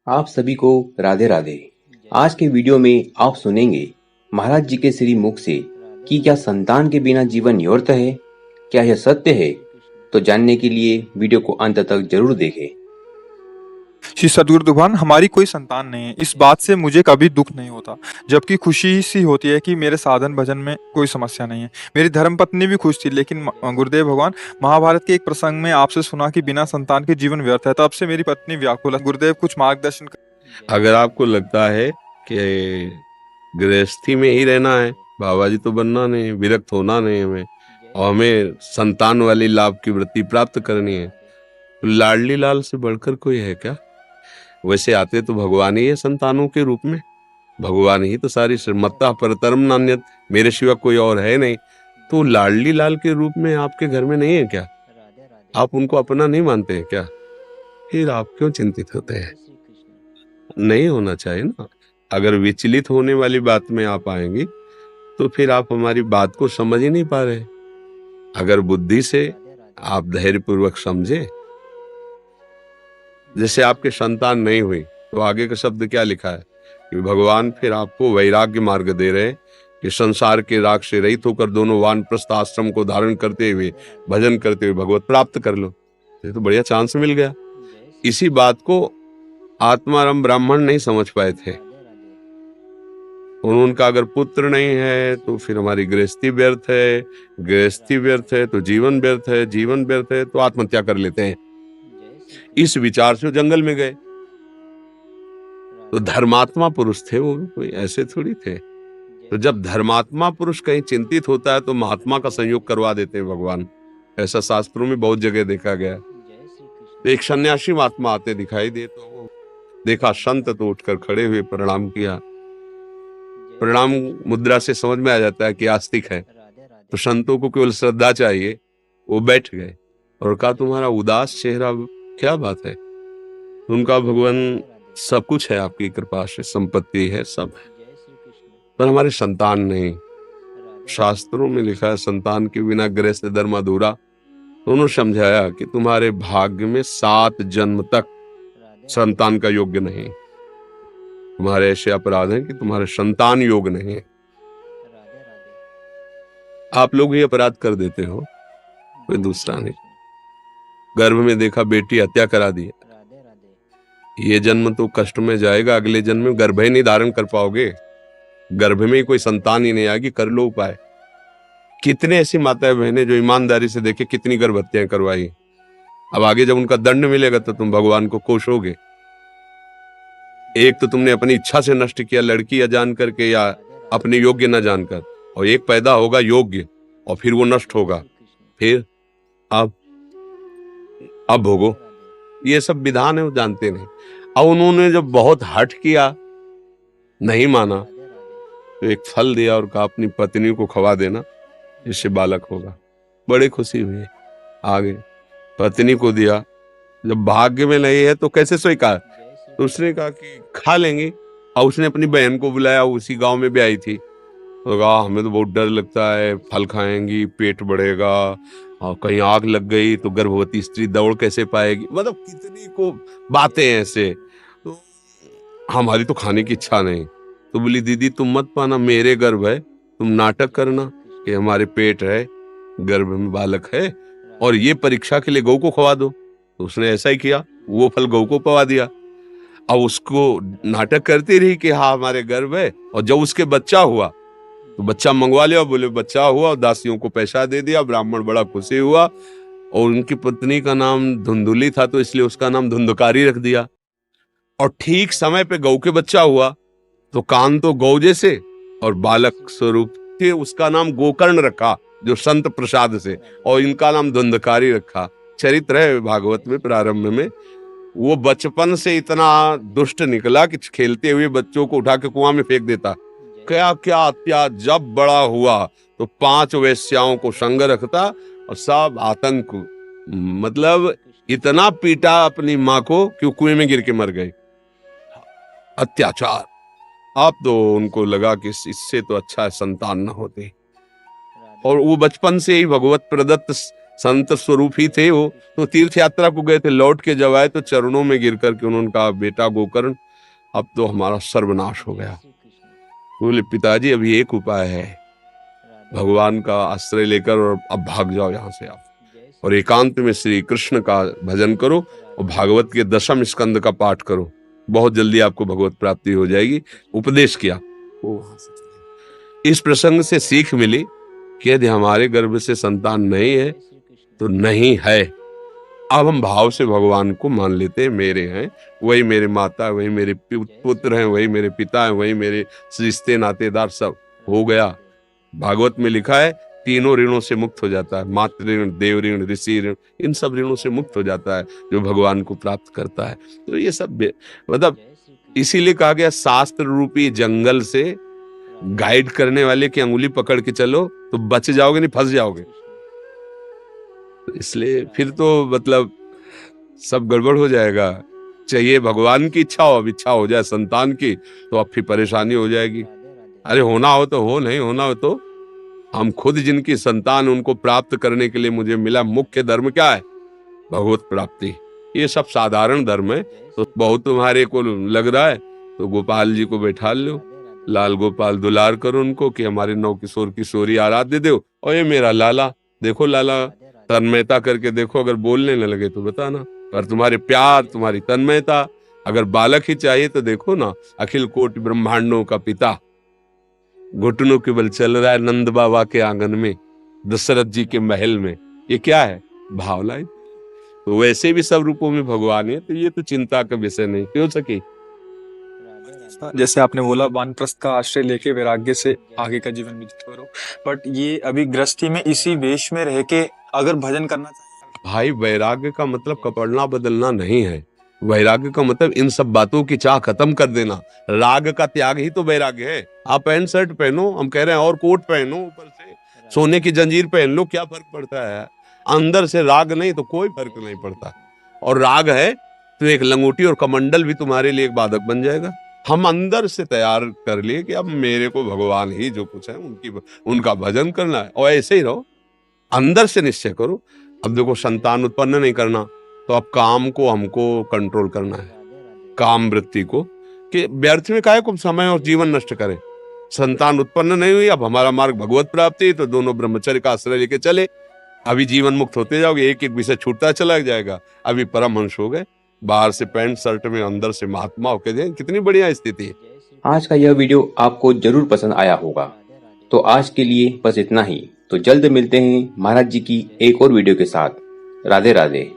आप सभी को राधे राधे। आज के वीडियो में आप सुनेंगे महाराज जी के श्री मुख से कि क्या संतान के बिना जीवन व्यर्थ है, क्या यह सत्य है? तो जानने के लिए वीडियो को अंत तक जरूर देखें। श्री सद्गुरु भगवान, हमारी कोई संतान नहीं है, इस बात से मुझे कभी दुख नहीं होता, जबकि खुशी सी होती है कि मेरे साधन भजन में कोई समस्या नहीं है। मेरी धर्मपत्नी भी खुश थी, लेकिन गुरुदेव भगवान, महाभारत के एक प्रसंग में आपसे सुना कि बिना संतान के जीवन व्यर्थ है। तब से मेरी पत्नी व्याकुल है। गुरुदेव, कुछ मार्गदर्शन अगर आपको लगता है कि गृहस्थी में ही रहना है, बाबा जी तो बनना नहीं, विरक्त होना नहीं हमें, और हमें संतान वाली लाभ की वृत्ति प्राप्त करनी है, तो लाडली लाल से बढ़कर कोई है क्या? वैसे आते तो भगवान ही है संतानों के रूप में, भगवान ही तो सारी मत्ता परतरम नान्यत, मेरे सिवा कोई और है नहीं। तो लाडली लाल के रूप में आपके घर में नहीं है क्या? आप उनको अपना नहीं मानते हैं क्या? फिर आप क्यों चिंतित होते हैं? नहीं होना चाहिए ना। अगर विचलित होने वाली बात में आप आएंगी तो फिर आप हमारी बात को समझ ही नहीं पा रहे। अगर बुद्धि से आप धैर्य पूर्वक समझे, जैसे आपके संतान नहीं हुई तो आगे का शब्द क्या लिखा है कि भगवान फिर आपको वैराग्य मार्ग दे रहे हैं कि संसार के राग से रहित होकर दोनों वानप्रस्थ आश्रम को धारण करते हुए भजन करते हुए भगवत प्राप्त कर लो। ये तो बढ़िया चांस मिल गया। इसी बात को आत्माराम ब्राह्मण नहीं समझ पाए थे। उनका अगर पुत्र नहीं है तो फिर हमारी गृहस्थी व्यर्थ है, गृहस्थी व्यर्थ है तो जीवन व्यर्थ है, जीवन व्यर्थ है तो आत्महत्या कर लेते हैं। इस विचार से जंगल में गए। तो धर्मात्मा पुरुष थे वो, कोई ऐसे थोड़ी थे। तो जब धर्मात्मा पुरुष कहीं चिंतित होता है तो महात्मा का संयोग करवा देते हैं भगवान। ऐसा शास्त्रों में बहुत जगह देखा गया। तो एक सन्यासी महात्मा आते दिखाई दे तो देखा संत तो उठकर खड़े हुए प्रणाम किया। प्रणाम मुद्रा से समझ में आ जाता है कि आस्तिक है। तो संतों को केवल श्रद्धा चाहिए। वो बैठ गए और कहा, तुम्हारा उदास चेहरा, क्या बात है? उनका, भगवान सब कुछ है आपकी कृपा से, संपत्ति है, सब है, पर हमारे संतान नहीं। शास्त्रों में लिखा है संतान के बिना गृहस्थ धर्म अधूरा। तो उन्होंने समझाया कि तुम्हारे भाग्य में 7 जन्म तक संतान का योग्य नहीं। तुम्हारे ऐसे अपराध हैं कि तुम्हारे संतान योग नहीं है। आप लोग ही अपराध कर देते हो, कोई दूसरा नहीं। गर्भ में देखा बेटी, हत्या करा दी। ये जन्म तो कष्ट में जाएगा, अगले जन्म में गर्भ ही नहीं धारण कर पाओगे, गर्भ में ही कोई संतान ही नहीं आएगी। कर लो उपाय। कितने ऐसी माताएं बहनें जो ईमानदारी से देखे कितनी गर्भ हत्याएं करवाई। अब आगे जब उनका दंड मिलेगा तो तुम भगवान को कोसोगे। एक तो तुमने अपनी इच्छा से नष्ट किया, लड़की अजान करके या अपने योग्य न जानकर, और एक पैदा होगा योग्य और फिर वो नष्ट होगा। फिर अब भोगो। ये सब विधान है, वो जानते नहीं। अब उन्होंने जब बहुत हठ किया, नहीं माना, तो एक फल दिया और कहा अपनी पत्नी को खवा देना, इससे बालक होगा। बड़ी खुशी हुई। आगे पत्नी को दिया। जब भाग्य में नहीं है तो कैसे स्वीकार? तो उसने कहा कि खा लेंगे। और उसने अपनी बहन को बुलाया, उसी गांव में भी आई थी। तो कहा हमें तो बहुत डर लगता है, फल खाएंगी पेट बढ़ेगा, और कहीं आग लग गई तो गर्भवती स्त्री दौड़ कैसे पाएगी। मतलब कितनी को बातें ऐसे। तो हमारी तो खाने की इच्छा नहीं। तो बोली दीदी तुम मत पाना, मेरे गर्भ है, तुम नाटक करना कि हमारे पेट है, गर्भ में बालक है, और ये परीक्षा के लिए गौ को खवा दो। तो उसने ऐसा ही किया, वो फल गौ को पवा दिया। अब उसको नाटक करती रही कि हाँ हमारे गर्भ है। और जब उसके बच्चा हुआ तो बच्चा मंगवा लिया, बोले बच्चा हुआ, और दासियों को पैसा दे दिया। ब्राह्मण बड़ा खुशी हुआ। और उनकी पत्नी का नाम धुंधुली था तो इसलिए उसका नाम धुंधकारी रख दिया। और ठीक समय पे गौ के बच्चा हुआ तो कान तो गौ जैसे और बालक स्वरूप थे, उसका नाम गोकर्ण रखा जो संत प्रसाद से, और इनका नाम धुंधकारी रखा। चरित्र है भागवत में प्रारंभ में। वो बचपन से इतना दुष्ट निकला कि खेलते हुए बच्चों को उठा के कुआं में फेंक देता। क्या क्या अत्याचार। जब बड़ा हुआ तो 5 वेश्याओं को संग रखता और सब आतंक, मतलब इतना पीटा अपनी माँ को कि वो कुएं में गिर के मर गई। अत्याचार। अब तो उनको लगा कि इससे तो अच्छा है संतान न होती। और वो बचपन से ही भगवत प्रदत्त संत स्वरूप ही थे वो। तो तीर्थ यात्रा को गए थे, लौट के जब आए तो चरणों में गिर करके उन्होंने कहा, बेटा गोकर्ण अब तो हमारा सर्वनाश हो गया। बोले पिताजी अभी एक उपाय है, भगवान का आश्रय लेकर और अब भाग जाओ यहाँ से आप, और एकांत में श्री कृष्ण का भजन करो और भागवत के 10वें स्कंद का पाठ करो, बहुत जल्दी आपको भगवत प्राप्ति हो जाएगी। उपदेश किया। इस प्रसंग से सीख मिली कि यदि हमारे गर्भ से संतान नहीं है तो नहीं है, अब हम भाव से भगवान को मान लेते हैं, मेरे हैं, वही मेरे माता, वही मेरे पुत्र हैं, वही मेरे पिता हैं, वही मेरे रिश्ते नातेदार, सब हो गया। भागवत में लिखा है तीनों ऋणों से मुक्त हो जाता है, मातृ ऋण, देव ऋण, ऋषि ऋण, इन सब ऋणों से मुक्त हो जाता है जो भगवान को प्राप्त करता है। तो ये सब मतलब इसीलिए कहा गया शास्त्र रूपी जंगल से गाइड करने वाले की अंगुली पकड़ के चलो तो बच जाओगे, नहीं फंस जाओगे। इसलिए फिर तो मतलब सब गड़बड़ हो जाएगा। चाहिए भगवान की इच्छा हो, अब इच्छा हो जाए संतान की तो अब फिर परेशानी हो जाएगी। अरे होना हो तो हो, नहीं होना हो तो हम खुद जिनकी संतान उनको प्राप्त करने के लिए मुझे मिला मुख्य धर्म क्या है? भगवत प्राप्ति। ये सब साधारण धर्म है। तो बहुत तुम्हारे को लग रहा है तो गोपाल जी को बैठा लो, लाल गोपाल दुलार करो उनको कि हमारे नौ किशोर किशोरी आराध्य दो, और ये मेरा लाला, देखो लाला तन्मयता करके देखो, अगर बोलने न लगे तो बताना। पर तुम्हारे प्यार, तुम्हारी तन्मयता, अगर बालक ही चाहिए तो देखो ना, अखिल कोटि ब्रह्मांडों का पिता घुटनों के बल चल रहा है नंद बाबा के आंगन में, दशरथ जी के महल में। ये क्या है? भावनाएं। तो वैसे भी सब रूपों में भगवान है, तो ये तो चिंता का विषय नहीं क्यों सके। जैसे आपने बोला वानप्रस्थ का आश्रय लेके वैराग्य से आगे का जीवन व्यतीत करो, बट ये अभी गृहस्थी में इसी वेश में रह के अगर भजन करना चाहिए। भाई वैराग्य का मतलब कपड़ना बदलना नहीं है। वैराग्य का मतलब इन सब बातों की चाह खत्म कर देना। राग का त्याग ही तो वैराग्य है। आप पैंट शर्ट पहनो, हम कह रहे हैं, और कोट पहनो, ऊपर से सोने की जंजीर पहन लो, क्या फर्क पड़ता है? अंदर से राग नहीं तो कोई फर्क नहीं पड़ता। और राग है तो एक लंगोटी और कमंडल भी तुम्हारे लिए एक बाधक बन जाएगा। हम अंदर से तैयार कर लिए कि अब मेरे को भगवान ही जो कुछ है उनका भजन करना है, और ऐसे ही रहो। अंदर से निश्चय करो। अब देखो संतान उत्पन्न नहीं करना तो अब काम को हमको कंट्रोल करना है, काम वृत्ति को, कि व्यर्थ में काहे को समय और जीवन नष्ट करें। संतान उत्पन्न नहीं हुई, अब हमारा मार्ग भगवत प्राप्ति, तो दोनों ब्रह्मचर्य का आश्रय लेके चले। अभी जीवन मुक्त होते जाओगे, एक एक विषय छूटता चला जाएगा। अभी परमहंस हो गए, बाहर से पैंट शर्ट में, अंदर से महात्मा होके जाए। कितनी बढ़िया स्थिति है। आज का यह वीडियो आपको जरूर पसंद आया होगा। तो आज के लिए बस इतना ही। तो जल्द मिलते हैं महाराज जी की एक और वीडियो के साथ। राधे राधे।